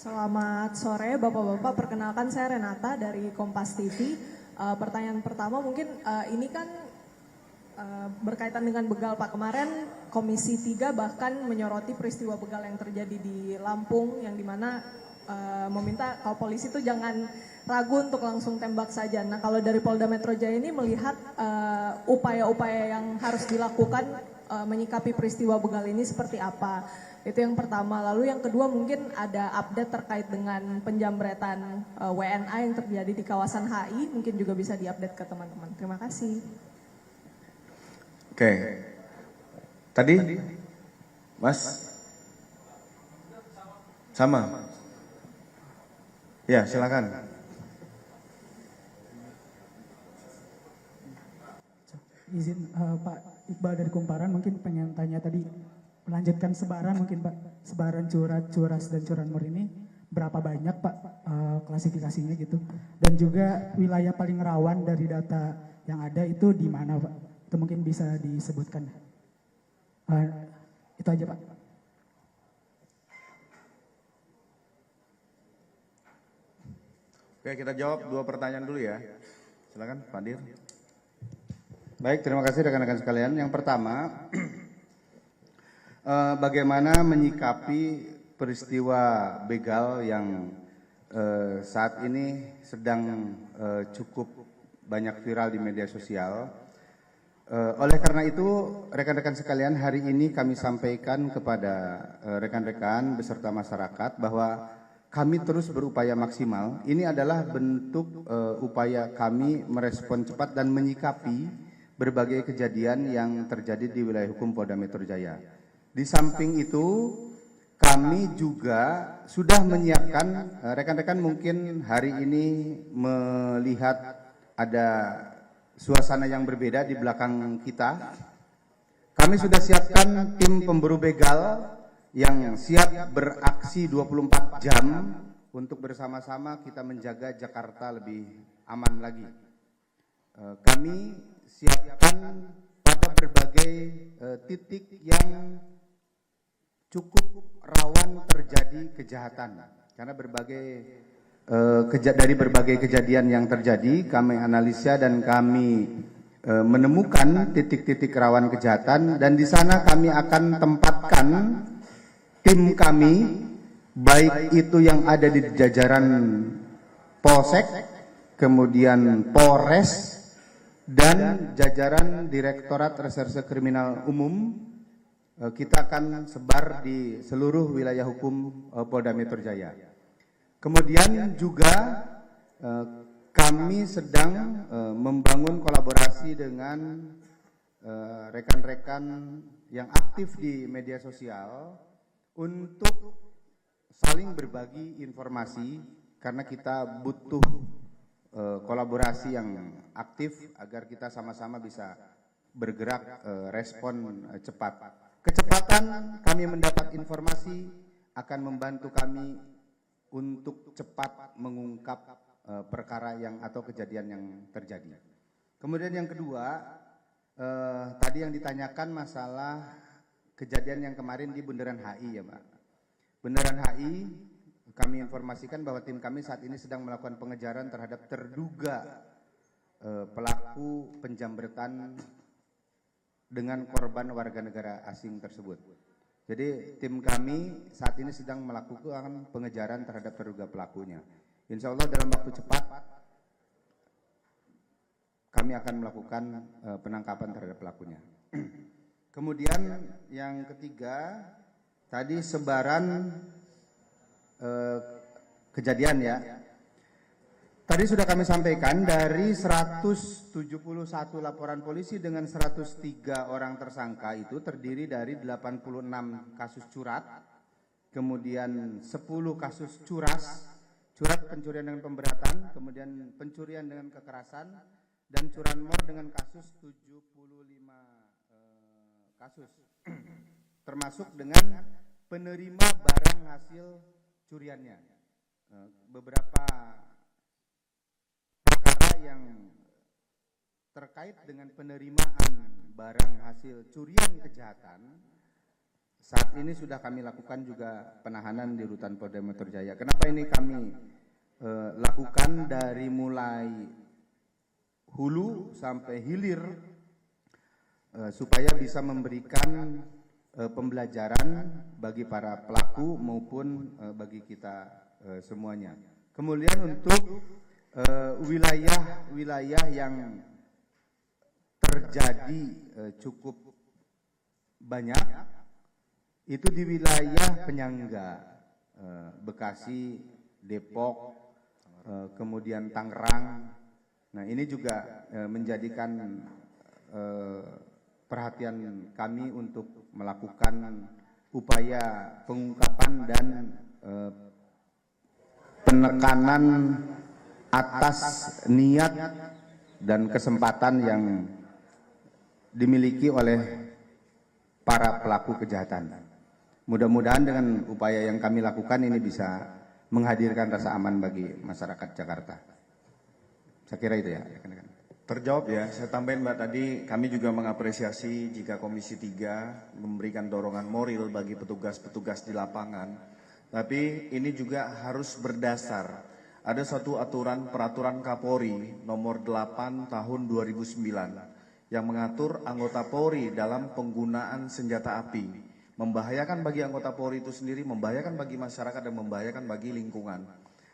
Selamat sore Bapak-Bapak, perkenalkan saya Renata dari Kompas TV. Pertanyaan pertama mungkin ini kan berkaitan dengan begal Pak. Kemarin Komisi 3 bahkan menyoroti peristiwa begal yang terjadi di Lampung yang dimana meminta kalau polisi itu jangan ragu untuk langsung tembak saja. Nah kalau dari Polda Metro Jaya ini melihat upaya-upaya yang harus dilakukan menyikapi peristiwa begal ini seperti apa? Itu yang pertama. Lalu yang kedua mungkin ada update terkait dengan penjambretan WNA yang terjadi di kawasan HI. Mungkin juga bisa diupdate ke teman-teman. Terima kasih. Oke. Tadi, Mas? Sama? Ya, silakan. Izin Pak Iqbal dari Kumparan, mungkin pengen tanya tadi, melanjutkan sebaran mungkin Pak, sebaran curhat, curas, dan curanmor ini berapa banyak Pak klasifikasinya gitu? Dan juga wilayah paling rawan dari data yang ada itu di mana Pak? Itu mungkin bisa disebutkan. Itu aja Pak. Oke, kita jawab dua pertanyaan dulu ya. Silakan, Pak Dir. Baik, terima kasih rekan-rekan sekalian. Yang pertama, bagaimana menyikapi peristiwa begal yang saat ini sedang cukup banyak viral di media sosial. Oleh karena itu, rekan-rekan sekalian, hari ini kami sampaikan kepada rekan-rekan beserta masyarakat bahwa kami terus berupaya maksimal. Ini adalah bentuk upaya kami merespon cepat dan menyikapi berbagai kejadian yang terjadi di wilayah hukum Polda Metro Jaya. Di samping itu, kami juga sudah menyiapkan, rekan-rekan mungkin hari ini melihat ada suasana yang berbeda di belakang kita. Kami sudah siapkan tim pemburu begal yang siap beraksi 24 jam untuk bersama-sama kita menjaga Jakarta lebih aman lagi. Kami siapkan pada berbagai titik yang cukup rawan terjadi kejahatan, karena dari berbagai kejadian yang terjadi kami analisa dan kami menemukan titik-titik rawan kejahatan, dan di sana kami akan tempatkan tim kami, baik itu yang ada di jajaran Polsek, kemudian Polres, dan jajaran Direktorat Reserse Kriminal Umum. Kita akan sebar di seluruh wilayah hukum Polda Metro Jaya. Kemudian juga kami sedang membangun kolaborasi dengan rekan-rekan yang aktif di media sosial untuk saling berbagi informasi, karena kita butuh kolaborasi yang aktif agar kita sama-sama bisa bergerak respon cepat. Kecepatan kami mendapat informasi akan membantu kami untuk cepat mengungkap perkara yang atau kejadian yang terjadi. Kemudian yang kedua, tadi yang ditanyakan masalah kejadian yang kemarin di Bundaran HI ya Pak. Bundaran HI, kami informasikan bahwa tim kami saat ini sedang melakukan pengejaran terhadap terduga pelaku penjambretan dengan korban warga negara asing tersebut. Jadi tim kami saat ini sedang melakukan pengejaran terhadap terduga pelakunya. Insya Allah dalam waktu cepat kami akan melakukan penangkapan terhadap pelakunya. Kemudian yang ketiga, tadi sebaran kejadian ya. Tadi sudah kami sampaikan dari 171 laporan polisi dengan 103 orang tersangka itu terdiri dari 86 kasus curat, kemudian 10 kasus curat pencurian dengan pemberatan, kemudian pencurian dengan kekerasan, dan curanmor dengan kasus 75 kasus. Termasuk dengan penerima barang hasil curiannya. Beberapa perkara yang terkait dengan penerimaan barang hasil curian kejahatan saat ini sudah kami lakukan juga penahanan di rutan Polda Metro Jaya. Kenapa ini kami lakukan dari mulai hulu sampai hilir supaya bisa memberikan pembelajaran bagi para pelaku maupun bagi kita semuanya. Kemudian untuk wilayah-wilayah yang terjadi cukup banyak itu di wilayah penyangga Bekasi, Depok, kemudian Tangerang. Nah, ini juga menjadikan perhatian kami untuk melakukan upaya pengungkapan dan penekanan atas niat dan kesempatan yang dimiliki oleh para pelaku kejahatan. Mudah-mudahan dengan upaya yang kami lakukan ini bisa menghadirkan rasa aman bagi masyarakat Jakarta. Saya kira itu ya. Terjawab ya, saya tambahin Mbak tadi, kami juga mengapresiasi jika Komisi 3 memberikan dorongan moral bagi petugas-petugas di lapangan. Tapi ini juga harus berdasar. Ada suatu peraturan Kapolri nomor 8 tahun 2009 yang mengatur anggota Polri dalam penggunaan senjata api. Membahayakan bagi anggota Polri itu sendiri, membahayakan bagi masyarakat, dan membahayakan bagi lingkungan.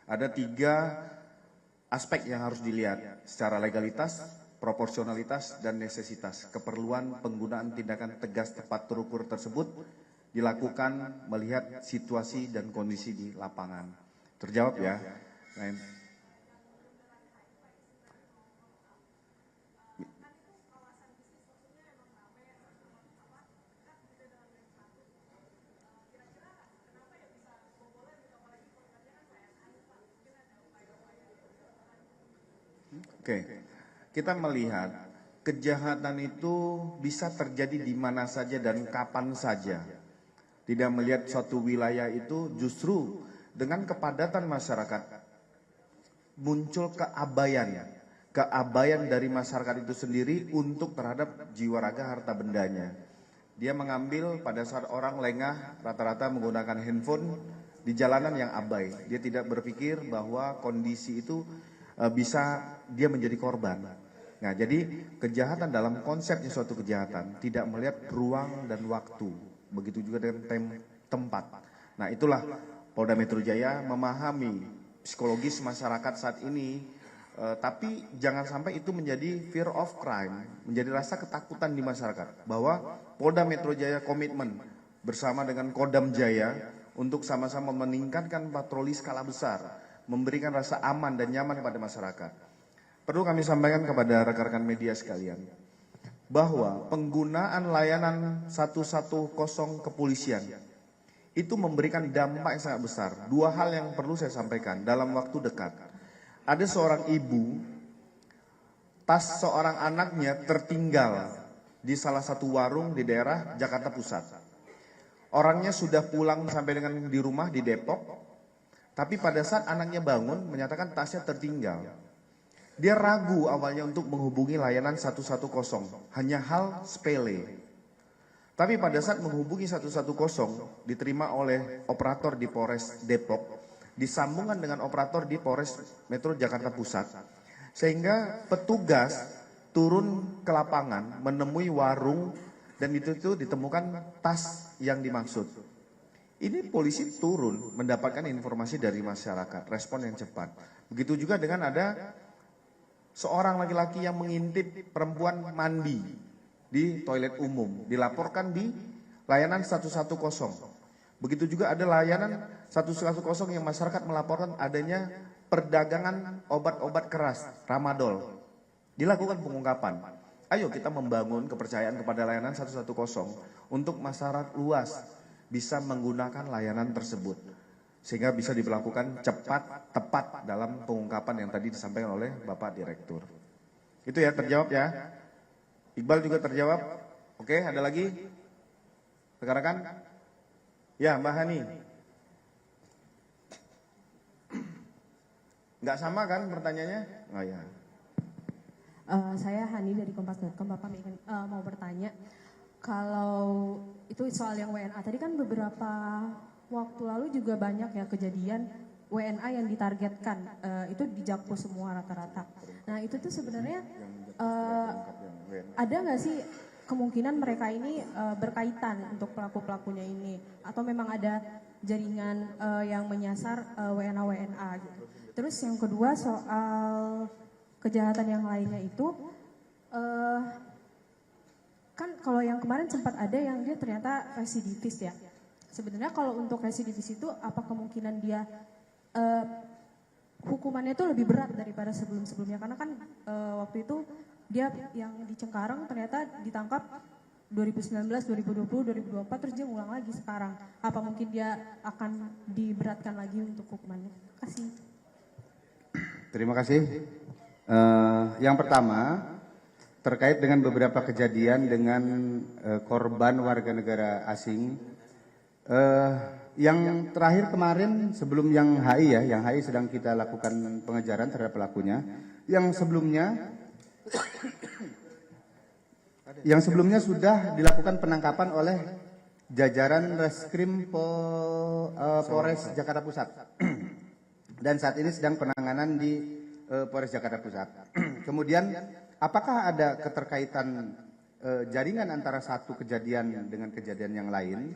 Ada 3 aspek yang harus dilihat secara legalitas, proporsionalitas, dan necesitas. Keperluan penggunaan tindakan tegas tepat terukur tersebut dilakukan melihat situasi dan kondisi di lapangan. Terjawab ya? Oke, kita melihat kejahatan itu bisa terjadi di mana saja dan kapan saja. Tidak melihat suatu wilayah itu, justru dengan kepadatan masyarakat muncul keabayan dari masyarakat itu sendiri untuk terhadap jiwa raga harta bendanya. Dia mengambil pada saat orang lengah rata-rata menggunakan handphone di jalanan yang abai. Dia tidak berpikir bahwa kondisi itu bisa dia menjadi korban. Nah, jadi kejahatan dalam konsepnya suatu kejahatan tidak melihat ruang dan waktu. Begitu juga dengan tempat. Nah, itulah Polda Metro Jaya memahami psikologis masyarakat saat ini, tapi jangan sampai itu menjadi fear of crime, menjadi rasa ketakutan di masyarakat. Bahwa Polda Metro Jaya komitmen bersama dengan Kodam Jaya untuk sama-sama meningkatkan patroli skala besar, memberikan rasa aman dan nyaman kepada masyarakat. Perlu kami sampaikan kepada rekan-rekan media sekalian, bahwa penggunaan layanan 110 kepolisian itu memberikan dampak yang sangat besar. 2 hal yang perlu saya sampaikan dalam waktu dekat. Ada seorang ibu, tas seorang anaknya tertinggal di salah satu warung di daerah Jakarta Pusat. Orangnya sudah pulang sampai dengan di rumah di Depok, tapi pada saat anaknya bangun menyatakan tasnya tertinggal. Dia ragu awalnya untuk menghubungi layanan 110, hanya hal sepele. Tapi pada saat menghubungi 110 diterima oleh operator di Polres Depok, disambungkan dengan operator di Polres Metro Jakarta Pusat, sehingga petugas turun ke lapangan menemui warung dan itu ditemukan tas yang dimaksud. Ini polisi turun mendapatkan informasi dari masyarakat, respon yang cepat. Begitu juga dengan ada seorang laki-laki yang mengintip perempuan mandi di toilet umum, dilaporkan di layanan 110. Begitu juga ada layanan 110 yang masyarakat melaporkan adanya perdagangan obat-obat keras, tramadol. Dilakukan pengungkapan. Ayo kita membangun kepercayaan kepada layanan 110 untuk masyarakat luas bisa menggunakan layanan tersebut. Sehingga bisa dilakukan cepat, tepat dalam pengungkapan yang tadi disampaikan oleh Bapak Direktur. Itu ya, terjawab ya. Iqbal juga terjawab. Oke, ada lagi? Rekan-rekan? Ya, Mbak Hani. Nggak sama kan pertanyaannya? Oh ya. Saya Hani dari Kompas.com. Bapak mau bertanya, Kalau itu soal yang WNA tadi kan beberapa waktu lalu juga banyak ya kejadian WNA yang ditargetkan itu di Jakpro semua rata-rata. Nah itu tuh sebenarnya ada nggak sih kemungkinan mereka ini berkaitan untuk pelaku-pelakunya ini atau memang ada jaringan yang menyasar WNA gitu. Terus yang kedua soal kejahatan yang lainnya itu kan kalau yang kemarin sempat ada yang dia ternyata residivis ya. Sebenarnya kalau untuk residivis itu apa kemungkinan dia hukumannya itu lebih berat daripada sebelum-sebelumnya karena kan waktu itu dia yang di Cengkareng ternyata ditangkap 2019, 2020, 2024 terus dia ngulang lagi sekarang. Apa mungkin dia akan diberatkan lagi untuk hukumannya? Terima kasih. Terima kasih. Yang pertama terkait dengan beberapa kejadian dengan korban warga negara asing. Yang terakhir kemarin sebelum yang HI ya, yang HI sedang kita lakukan pengejaran terhadap pelakunya. Yang sebelumnya sudah dilakukan penangkapan oleh jajaran Reskrim Polres Jakarta Pusat. Dan saat ini sedang penanganan di Polres Jakarta Pusat. Kemudian apakah ada keterkaitan jaringan antara satu kejadian dengan kejadian yang lain?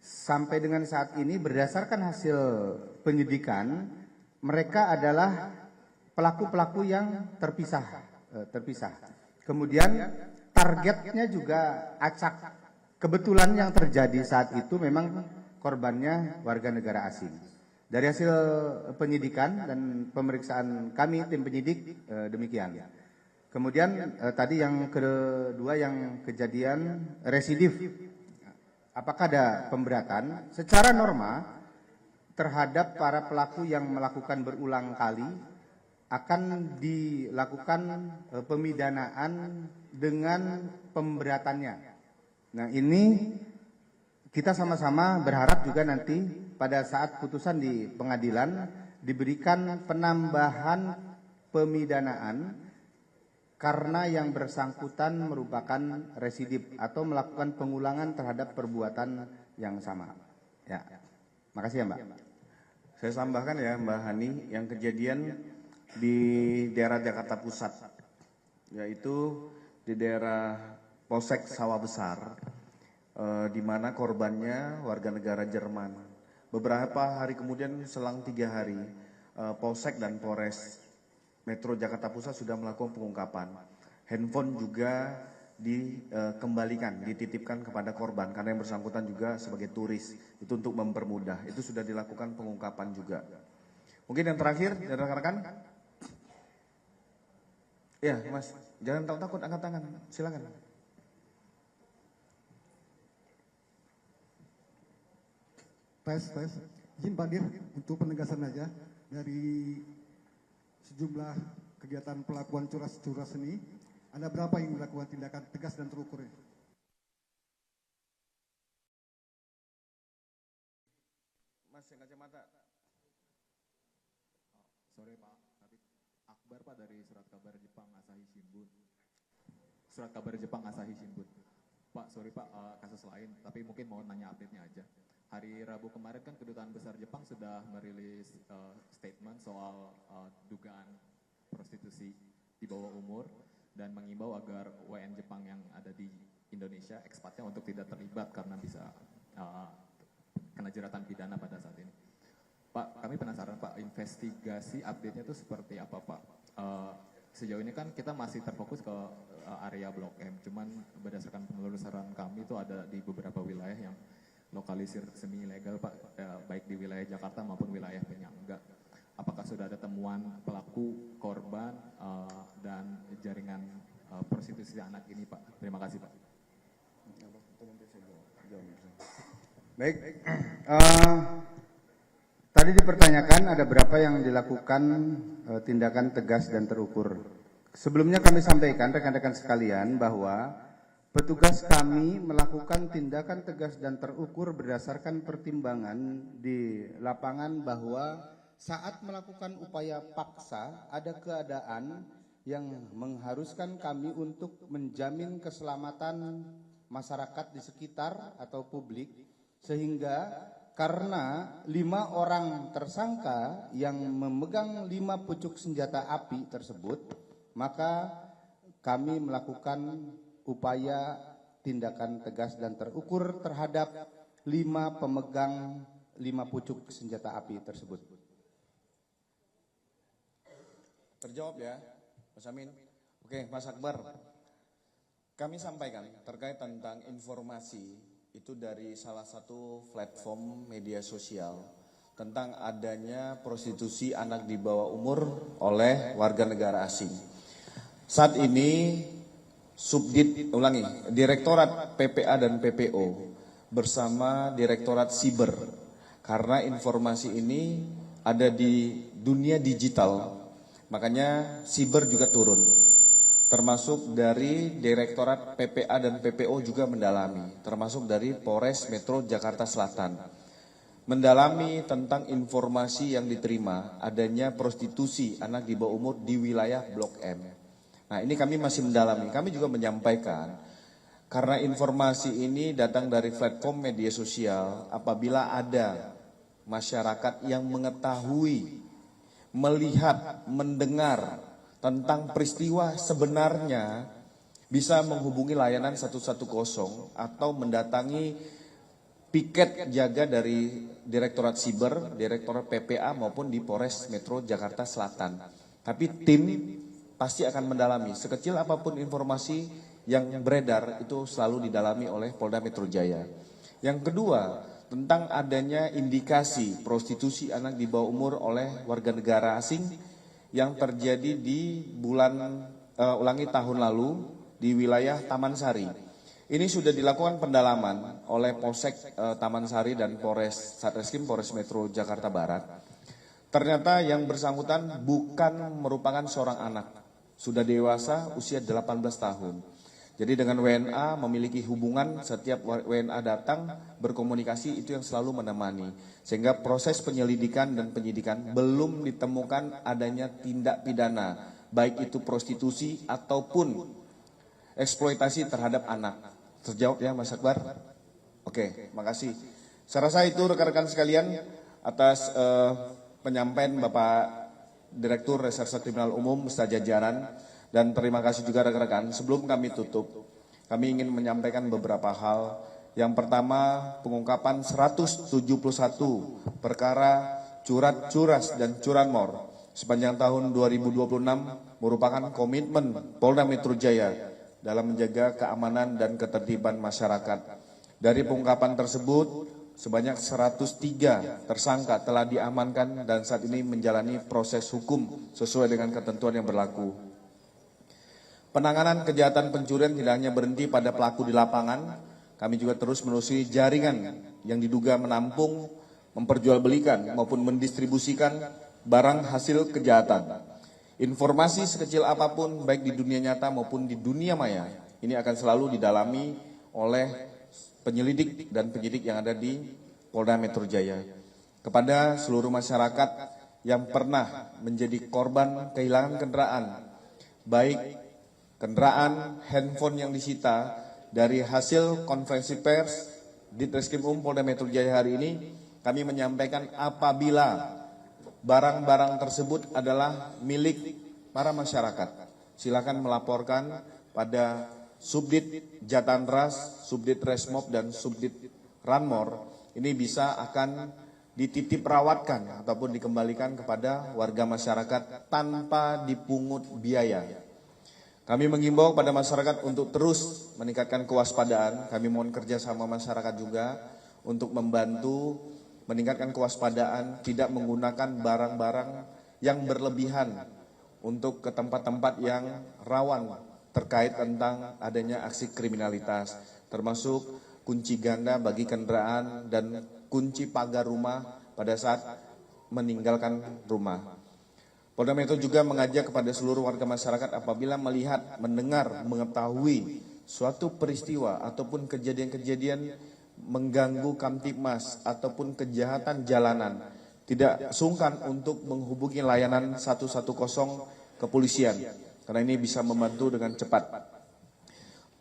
Sampai dengan saat ini berdasarkan hasil penyidikan, mereka adalah pelaku-pelaku yang terpisah. Kemudian targetnya juga acak. Kebetulan yang terjadi saat itu memang korbannya warga negara asing. Dari hasil penyidikan dan pemeriksaan kami tim penyidik demikian. Kemudian tadi yang kedua yang kejadian residif. Apakah ada pemberatan? Secara norma terhadap para pelaku yang melakukan berulang kali akan dilakukan pemidanaan dengan pemberatannya. Nah ini kita sama-sama berharap juga nanti pada saat putusan di pengadilan diberikan penambahan pemidanaan karena yang bersangkutan merupakan residip atau melakukan pengulangan terhadap perbuatan yang sama. Ya, makasih ya Mbak. Saya tambahkan ya Mbak Hani, yang kejadian di daerah Jakarta Pusat, yaitu di daerah Polsek Sawah Besar, di mana korbannya warga negara Jerman. Beberapa hari kemudian selang 3 hari, Polsek dan Polres Metro Jakarta Pusat sudah melakukan pengungkapan. Handphone juga dikembalikan, dititipkan kepada korban karena yang bersangkutan juga sebagai turis. Itu untuk mempermudah. Itu sudah dilakukan pengungkapan juga. Mungkin yang terakhir dari rekan-rekan. Ya, Mas, jangan takut-takut, angkat tangan. Silakan. Tes. Izin Pak Dir, untuk penegasan aja dari sejumlah kegiatan pelakuan curas-curas ini, ada berapa yang melakukan tindakan tegas dan terukur? Mas yang kacamata. Sore Pak, Habib Akbar Pak dari Surat Kabar Jepang Asahi Shimbun. Surat Kabar Jepang Asahi Shimbun. Pak, sorry Pak, kasus lain, tapi mungkin mau nanya update-nya aja. Hari Rabu kemarin kan Kedutaan Besar Jepang sudah merilis statement soal dugaan prostitusi di bawah umur dan mengimbau agar WN Jepang yang ada di Indonesia ekspatnya untuk tidak terlibat karena bisa kena jeratan pidana pada saat ini. Pak, kami penasaran Pak, investigasi update-nya itu seperti apa Pak? Sejauh ini kan kita masih terfokus ke area Blok M, cuman berdasarkan penelusuran kami itu ada di beberapa wilayah yang lokalisir semi ilegal Pak, baik di wilayah Jakarta maupun wilayah penyangga. Apakah sudah ada temuan pelaku, korban, dan jaringan prostitusi anak ini Pak? Terima kasih Pak. Baik, tadi dipertanyakan ada berapa yang dilakukan tindakan tegas dan terukur. Sebelumnya kami sampaikan rekan-rekan sekalian bahwa petugas kami melakukan tindakan tegas dan terukur berdasarkan pertimbangan di lapangan bahwa saat melakukan upaya paksa ada keadaan yang mengharuskan kami untuk menjamin keselamatan masyarakat di sekitar atau publik, sehingga karena 5 orang tersangka yang memegang 5 pucuk senjata api tersebut, maka kami melakukan upaya tindakan tegas dan terukur terhadap 5 pemegang 5 pucuk senjata api tersebut. Terjawab ya, Mas Amin. Oke, Mas Akbar. Kami sampaikan terkait tentang informasi itu dari salah satu platform media sosial tentang adanya prostitusi anak di bawah umur oleh warga negara asing. Saat ini Direktorat PPA dan PPO bersama Direktorat Siber, karena informasi ini ada di dunia digital, makanya Siber juga turun. Termasuk dari Direktorat PPA dan PPO juga mendalami, termasuk dari Polres Metro Jakarta Selatan. Mendalami tentang informasi yang diterima adanya prostitusi anak di bawah umur di wilayah Blok M. Nah, ini kami masih mendalami. Kami juga menyampaikan karena informasi ini datang dari platform media sosial, apabila ada masyarakat yang mengetahui, melihat, mendengar tentang peristiwa sebenarnya, bisa menghubungi layanan 110 atau mendatangi piket jaga dari Direktorat Siber, Direktorat PPA maupun di Polres Metro Jakarta Selatan. Tapi tim pasti akan mendalami, sekecil apapun informasi yang beredar itu selalu didalami oleh Polda Metro Jaya. Yang kedua, tentang adanya indikasi prostitusi anak di bawah umur oleh warga negara asing yang terjadi di tahun lalu di wilayah Taman Sari. Ini sudah dilakukan pendalaman oleh Polsek Taman Sari dan Polres Satreskrim Polres Metro Jakarta Barat. Ternyata yang bersangkutan bukan merupakan seorang anak, sudah dewasa usia 18 tahun. Jadi dengan WNA memiliki hubungan, setiap WNA datang berkomunikasi itu yang selalu menemani. Sehingga proses penyelidikan dan penyidikan belum ditemukan adanya tindak pidana, baik itu prostitusi ataupun eksploitasi terhadap anak. Terjawab ya Mas Akbar? Oke, makasih. Saya rasa itu rekan-rekan sekalian atas penyampaian Bapak Direktur Reserse Kriminal Umum beserta jajaran, dan terima kasih juga rekan-rekan. Sebelum kami tutup, kami ingin menyampaikan beberapa hal. Yang pertama, pengungkapan 171 perkara curat-curas dan curanmor sepanjang tahun 2026 merupakan komitmen Polda Metro Jaya dalam menjaga keamanan dan ketertiban masyarakat. Dari pengungkapan tersebut, sebanyak 103 tersangka telah diamankan dan saat ini menjalani proses hukum sesuai dengan ketentuan yang berlaku. Penanganan kejahatan pencurian tidak hanya berhenti pada pelaku di lapangan, kami juga terus menelusuri jaringan yang diduga menampung, memperjualbelikan maupun mendistribusikan barang hasil kejahatan. Informasi sekecil apapun baik di dunia nyata maupun di dunia maya ini akan selalu didalami oleh penyelidik dan penyidik yang ada di Polda Metro Jaya. Kepada seluruh masyarakat yang pernah menjadi korban kehilangan kendaraan, baik kendaraan, handphone yang disita dari hasil konferensi pers di Ditreskrim Polda Metro Jaya hari ini, kami menyampaikan apabila barang-barang tersebut adalah milik para masyarakat, silakan melaporkan pada Subdit Jatanras, Subdit Resmob, dan Subdit Ranmor. Ini bisa akan dititip rawatkan ataupun dikembalikan kepada warga masyarakat tanpa dipungut biaya. Kami mengimbau pada masyarakat untuk terus meningkatkan kewaspadaan. Kami mohon kerjasama masyarakat juga untuk membantu meningkatkan kewaspadaan, tidak menggunakan barang-barang yang berlebihan untuk ke tempat-tempat yang rawan terkait tentang adanya aksi kriminalitas, termasuk kunci ganda bagi kendaraan dan kunci pagar rumah pada saat meninggalkan rumah. Polda Metro juga mengajak kepada seluruh warga masyarakat apabila melihat, mendengar, mengetahui suatu peristiwa ataupun kejadian-kejadian mengganggu Kamtibmas ataupun kejahatan jalanan, tidak sungkan untuk menghubungi layanan 110 kepolisian, karena ini bisa membantu dengan cepat.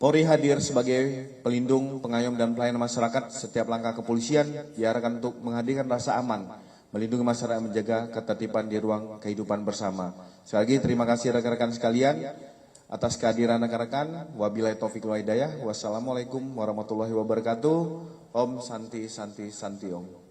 Polri hadir sebagai pelindung, pengayom, dan pelayan masyarakat. Setiap langkah kepolisian diarahkan untuk menghadirkan rasa aman, melindungi masyarakat, menjaga ketertiban di ruang kehidupan bersama. Sekali lagi terima kasih rekan-rekan sekalian atas kehadiran rekan-rekan. Wabillahi taufiq wal hidayah. Wassalamualaikum warahmatullahi wabarakatuh. Om Santi Santi Santi Om.